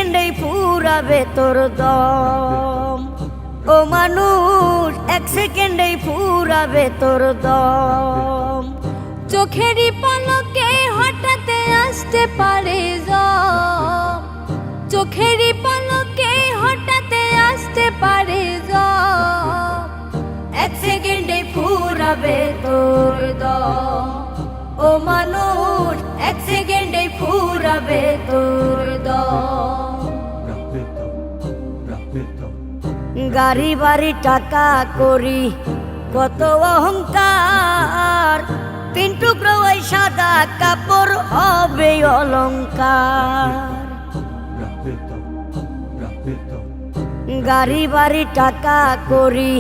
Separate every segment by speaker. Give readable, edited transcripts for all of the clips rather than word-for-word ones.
Speaker 1: সেকেন্ডেই ফুরাবে তোর দম। ও মানুষ এক সেকেন্ডেই ফুরাবে তোর দম।
Speaker 2: চোখেরই পলকে হঠাৎ আসতে পারে জম, চোখেরই পলকে হঠাৎ আসতে পারে জম।
Speaker 1: এক সেকেন্ডেই ফুরাবে তোর দম। ও মানুষ এক সেকেন্ডেই ফুরাবে তোর দম। গাড়ি বাড়ি টাকা করি কত অহংকার, তিন টুকরো ওই সাদা কাপড় হবে অলংকার। গাড়ি বাড়ি টাকা করি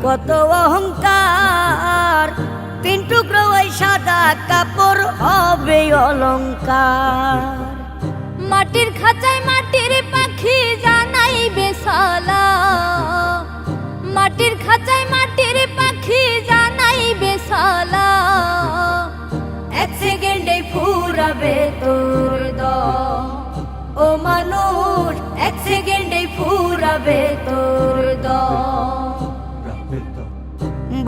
Speaker 1: কত অহংকার, তিন টুকরো ওই সাদা কাপড় হবে অলংকার।
Speaker 2: মাটির খাঁচায় মাটির পাখি জানাইবে সালাম, মাটির খাঁচায় মাটির পাখি জানাইবে সালাম।
Speaker 1: এক সেকেন্ডেই ফুরাবে তোর দম। ও মানুষ এক সেকেন্ডেই ফুরাবে তোর দম।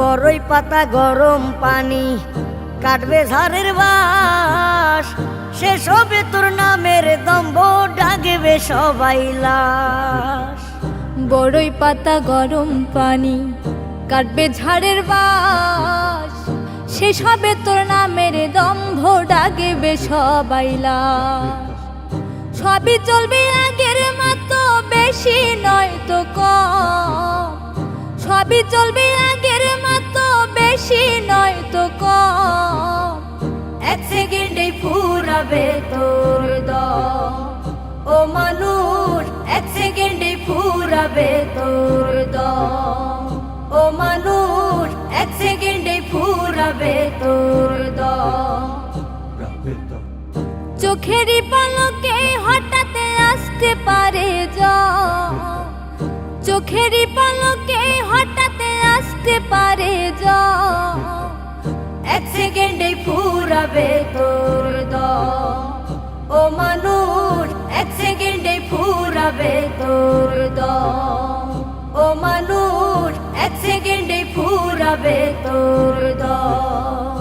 Speaker 1: বড়ই পাতা গরম পানি কাটবে ঝাড়ের বাস, শেষ হবে তোর নামের দম্ভ ডাকবে সবাই লাশ।
Speaker 2: বড়ই পাতা গরম পানি কাটবে ঝাড়ের বাস, শেষ হবে তোর নামের দম্ভ ডাকবে সবাই লাশ। সবই চলবে আগের মতো বেশি নয় তো কম, সবই চলবে আগের মতো বেশি নয় তো কম।
Speaker 1: এক সেকেন্ডেই ফুরাবে তোর দম। ও মানুষ এক সেকেন্ডেই ফুরাবে তোর দম। ও মানুষ এক সেকেন্ডেই ফুরাবে তোর দম।
Speaker 2: চোখেরই পলকে হঠাৎ আসতে পারে জম, চোখেরই পলকে হঠাৎ আসতে পারে জম।
Speaker 1: এক সেকেন্ডেই ফুরাবে তোর দম। ও মানুষ এক সেকেন্ডেই ফুরাবে তোর দম। ও মানুষ এক সেকেন্ডেই ফুরাবে তোর দম।